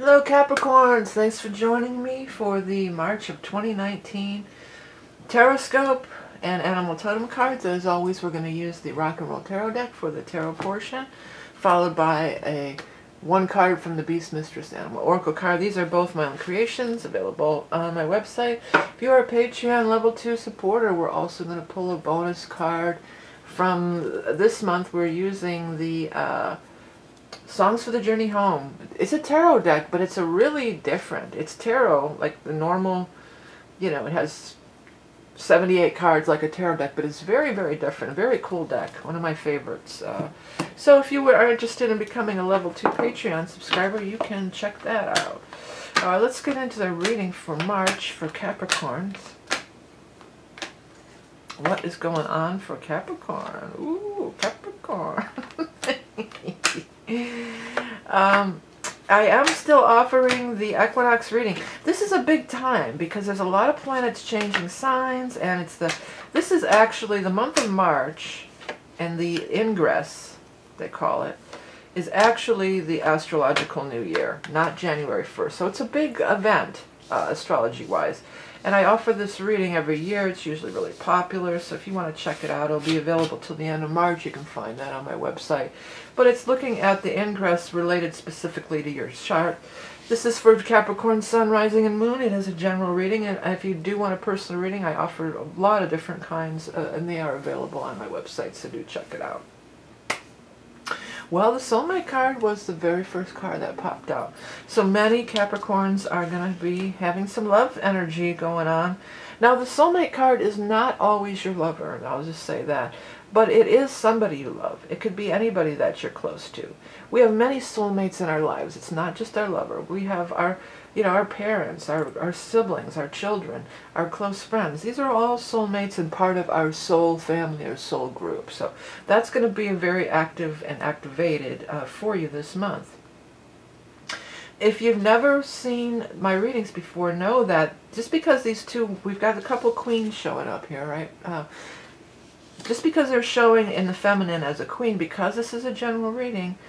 Hello Capricorns, thanks for joining me for the March of 2019 Taroscope and Animal Totem cards. As always, we're going to use the Rock and Roll Tarot deck for the tarot portion, followed by one card from the Beast Mistress Animal Oracle card. These are both my own creations, available on my website. If you are a Patreon level 2 supporter, we're also going to pull a bonus card from this month. We're using the Songs for the Journey Home. It's a tarot deck, but it's a really different. It's tarot, like the normal, it has 78 cards like a tarot deck, but it's very, very different. A very cool deck. One of my favorites. So if you are interested in becoming a level 2 Patreon subscriber, you can check that out. Let's get into the reading for March for Capricorns. What is going on for Capricorn? Ooh, Capricorn. I am still offering the equinox reading. This is a big time because there's a lot of planets changing signs, and this is actually the month of March, and the ingress, they call it, is actually the astrological new year, not January 1st. So it's a big event, astrology-wise. And I offer this reading every year. It's usually really popular, so if you want to check it out, it'll be available till the end of March. You can find that on my website. But it's looking at the ingress related specifically to your chart. This is for Capricorn Sun, Rising, and Moon. It is a general reading, and if you do want a personal reading, I offer a lot of different kinds, and they are available on my website, so do check it out. Well, the Soulmate card was the very first card that popped out. So many Capricorns are going to be having some love energy going on. Now, the Soulmate card is not always your lover, and I'll just say that. But it is somebody you love. It could be anybody that you're close to. We have many soulmates in our lives. It's not just our lover. We have our parents, our siblings, our children, our close friends. These are all soulmates and part of our soul family or soul group. So that's going to be very active and activated for you this month. If you've never seen my readings before, know that just because these two, we've got a couple queens showing up here, right? Just because they're showing in the feminine as a queen, because this is a general reading,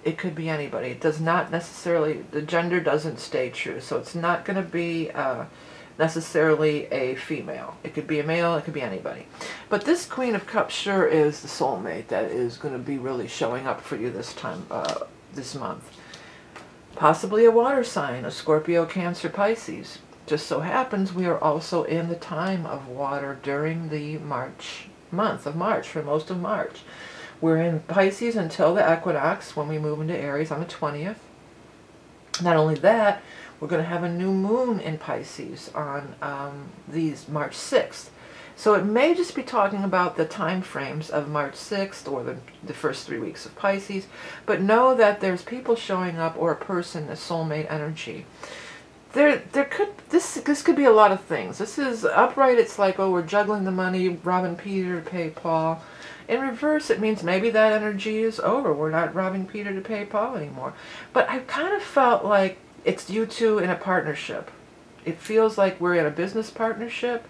it could be anybody. It does not necessarily, the gender doesn't stay true. So it's not going to be necessarily a female. It could be a male, it could be anybody. But this Queen of Cups sure is the soulmate that is going to be really showing up for you this time, this month. Possibly a water sign, a Scorpio, Cancer, Pisces. Just so happens we are also in the time of water during the month of March, for most of March. We're in Pisces until the equinox, when we move into Aries on the 20th. Not only that, we're going to have a new moon in Pisces on March 6th. So it may just be talking about the time frames of March 6th or the first 3 weeks of Pisces, but know that there's people showing up, or a person, a soulmate energy. This could be a lot of things. This is upright, it's like, oh, we're juggling the money, robbing Peter to pay Paul. In reverse, it means maybe that energy is over. We're not robbing Peter to pay Paul anymore. But I kind of felt like it's you two in a partnership. It feels like we're in a business partnership.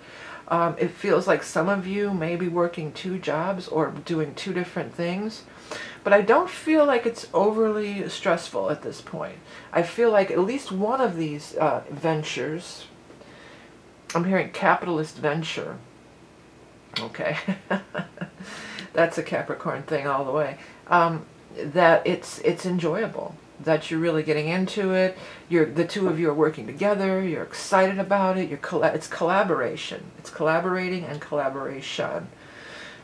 It feels like some of you may be working 2 jobs or doing 2 different things. But I don't feel like it's overly stressful at this point. I feel like at least one of these ventures, I'm hearing capitalist venture. Okay. That's a Capricorn thing all the way. That it's enjoyable. That you're really getting into it. The two of you are working together. You're excited about it. It's collaboration. It's collaborating and collaboration.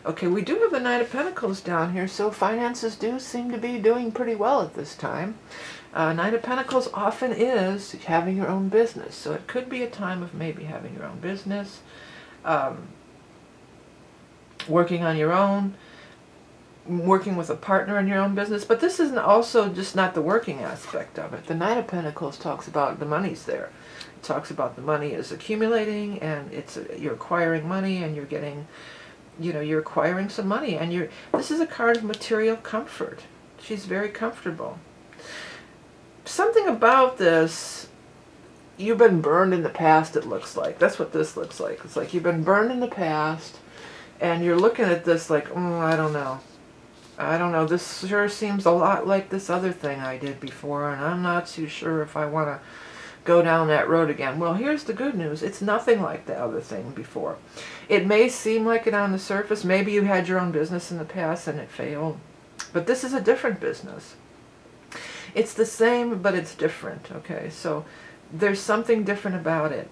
Okay, we do have the Knight of Pentacles down here, so finances do seem to be doing pretty well at this time. Knight of Pentacles often is having your own business, so it could be a time of maybe having your own business, working on your own, working with a partner in your own business. But this isn't also just not the working aspect of it. The Knight of Pentacles talks about the money's there. It talks about the money is accumulating, and you're acquiring money, and you're getting, you're acquiring some money, and this is a card of material comfort. She's very comfortable. Something about this, you've been burned in the past, it looks like. That's what this looks like. It's like you've been burned in the past, and you're looking at this like, I don't know. I don't know, this sure seems a lot like this other thing I did before, and I'm not too sure if I want to go down that road again. Well, here's the good news. It's nothing like the other thing before. It may seem like it on the surface. Maybe you had your own business in the past and it failed. But this is a different business. It's the same, but it's different, okay? So there's something different about it.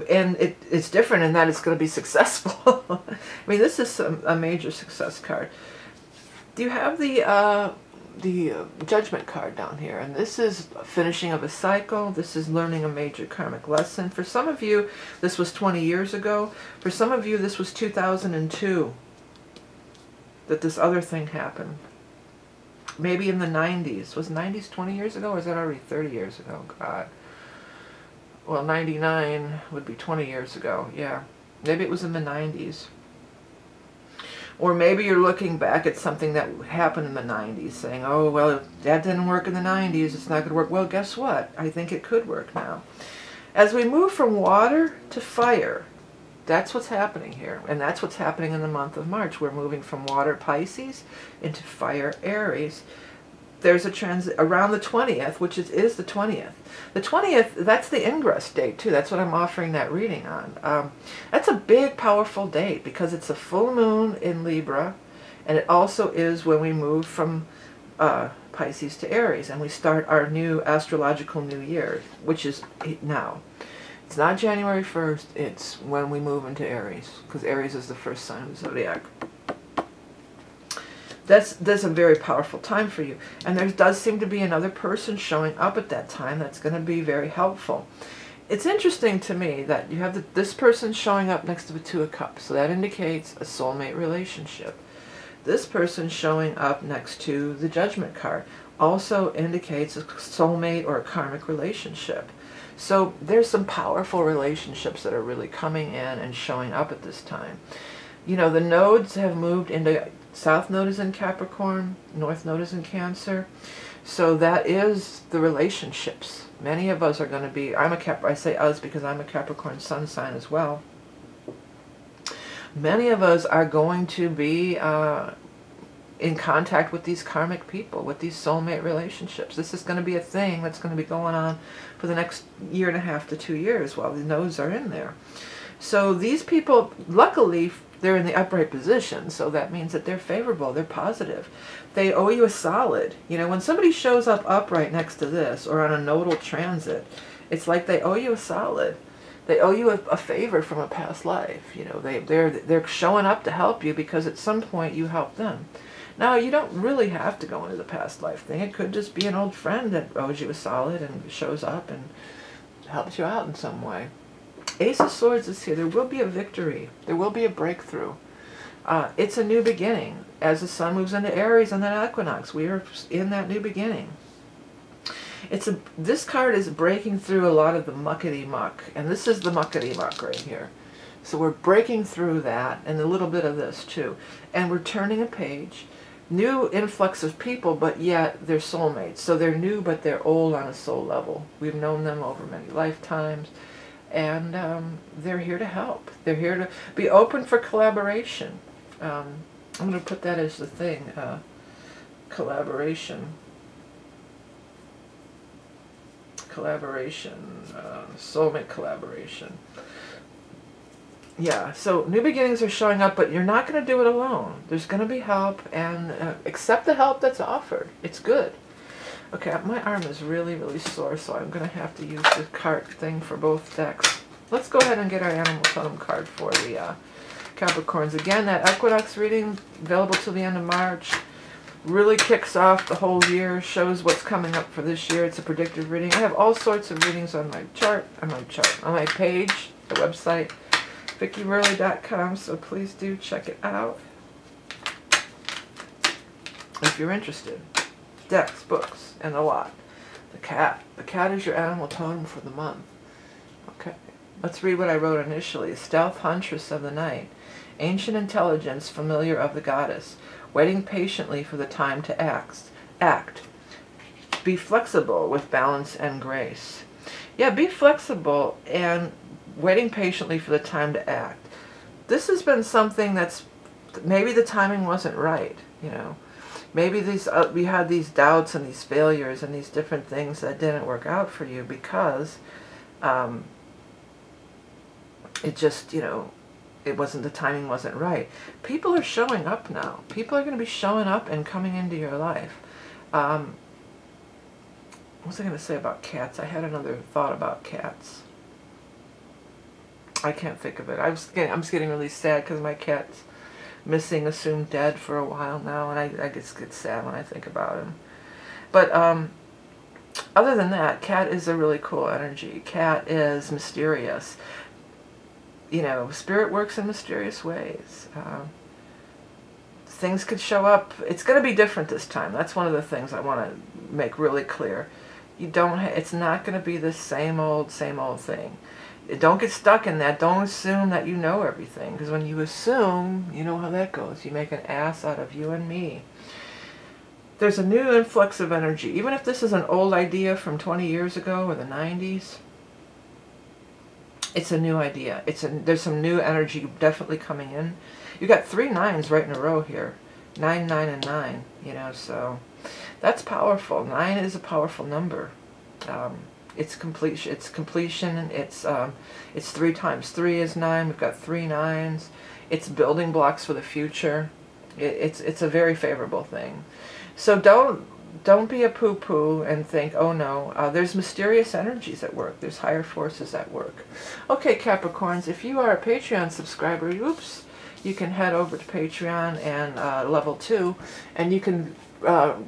And it's different in that it's going to be successful. I mean, this is a major success card. Do you have the Judgment card down here? And this is finishing of a cycle. This is learning a major karmic lesson. For some of you, this was 20 years ago. For some of you, this was 2002 that this other thing happened. Maybe in the 90s. Was 90s 20 years ago, or is that already 30 years ago? God. Well, 99 would be 20 years ago. Yeah. Maybe it was in the 90s. Or maybe you're looking back at something that happened in the 90s, saying, oh, well, if that didn't work in the 90s, it's not going to work. Well, guess what? I think it could work now. As we move from water to fire, that's what's happening here. And that's what's happening in the month of March. We're moving from water, Pisces, into fire, Aries. There's a transit around the 20th, which is the 20th. The 20th, that's the ingress date, too. That's what I'm offering that reading on. That's a big, powerful date because it's a full moon in Libra, and it also is when we move from Pisces to Aries, and we start our new astrological new year, which is now. It's not January 1st, it's when we move into Aries, because Aries is the first sign of the zodiac. That's a very powerful time for you. And there does seem to be another person showing up at that time that's going to be very helpful. It's interesting to me that you have this person showing up next to the Two of Cups. So that indicates a soulmate relationship. This person showing up next to the Judgment card also indicates a soulmate or a karmic relationship. So there's some powerful relationships that are really coming in and showing up at this time. You know, the nodes have moved into, South node is in Capricorn, North node is in Cancer. So that is the relationships. Many of us are going to be, I say us because I'm a Capricorn sun sign as well. Many of us are going to be in contact with these karmic people, with these soulmate relationships. This is going to be a thing that's going to be going on for the next 1.5 to 2 years while the nodes are in there. So these people, luckily, they're in the upright position, so that means that they're favorable, they're positive. They owe you a solid. You know, when somebody shows up upright next to this, or on a nodal transit, it's like they owe you a solid. They owe you a favor from a past life. You know, they're showing up to help you because at some point you helped them. Now, you don't really have to go into the past life thing. It could just be an old friend that owes you a solid and shows up and helps you out in some way. Ace of Swords is here. There will be a victory. There will be a breakthrough. It's a new beginning. As the sun moves into Aries on that equinox, we are in that new beginning. This card is breaking through a lot of the muckety-muck, and this is the muckety-muck right here. So we're breaking through that, and a little bit of this too. And we're turning a page. New influx of people, but yet they're soulmates. So they're new, but they're old on a soul level. We've known them over many lifetimes. And they're here to help. They're here to be open for collaboration. I'm going to put that as the thing, collaboration. Soulmate collaboration. Yeah, so new beginnings are showing up, but you're not going to do it alone. There's going to be help, and accept the help that's offered. It's good. Okay, my arm is really, really sore, so I'm going to have to use the card thing for both decks. Let's go ahead and get our animal totem card for the Capricorns. Again, that equinox reading, available till the end of March, really kicks off the whole year, shows what's coming up for this year. It's a predictive reading. I have all sorts of readings on my on my page, the website, VickieWorley.com, so please do check it out if you're interested. Decks, books, and a lot. The cat. The cat is your animal totem for the month. Okay. Let's read what I wrote initially. Stealth huntress of the night. Ancient intelligence, familiar of the goddess. Waiting patiently for the time to act. Be flexible with balance and grace. Yeah, be flexible and waiting patiently for the time to act. This has been something that's maybe the timing wasn't right, you know. Maybe we had these doubts and these failures and these different things that didn't work out for you because it just, you know, the timing wasn't right. People are showing up now. People are going to be showing up and coming into your life. What was I going to say about cats? I had another thought about cats. I can't think of it. I'm just getting really sad because my cat's missing, assumed dead for a while now, and I just get sad when I think about him. But other than that, cat is a really cool energy. Cat is mysterious. You know, spirit works in mysterious ways. Things could show up. It's going to be different this time. That's one of the things I want to make really clear. It's not going to be the same old thing. Don't get stuck in that. Don't assume that you know everything. Because when you assume, you know how that goes. You make an ass out of you and me. There's a new influx of energy. Even if this is an old idea from 20 years ago or the 90s, it's a new idea. There's some new energy definitely coming in. You got 3 9s right in a row here. 9, 9, and 9. You know, so that's powerful. 9 is a powerful number. It's completion. It's 3 times 3 is 9. We've got 3 9s. It's building blocks for the future. It's a very favorable thing. So don't be a poo-poo and think, oh no, there's mysterious energies at work. There's higher forces at work. Okay, Capricorns, if you are a Patreon subscriber, you can head over to Patreon and level 2, and you can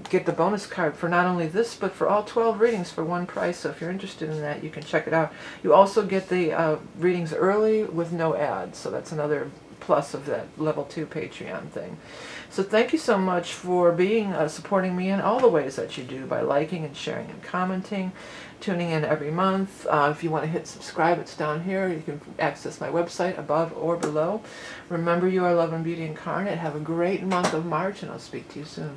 get the bonus card for not only this, but for all 12 readings for one price. So if you're interested in that, you can check it out. You also get the readings early with no ads. So that's another plus of that level 2 Patreon thing. So thank you so much for being supporting me in all the ways that you do, by liking and sharing and commenting, tuning in every month. If you want to hit subscribe, it's down here. You can access my website above or below. Remember, you are love and beauty incarnate. Have a great month of March, and I'll speak to you soon.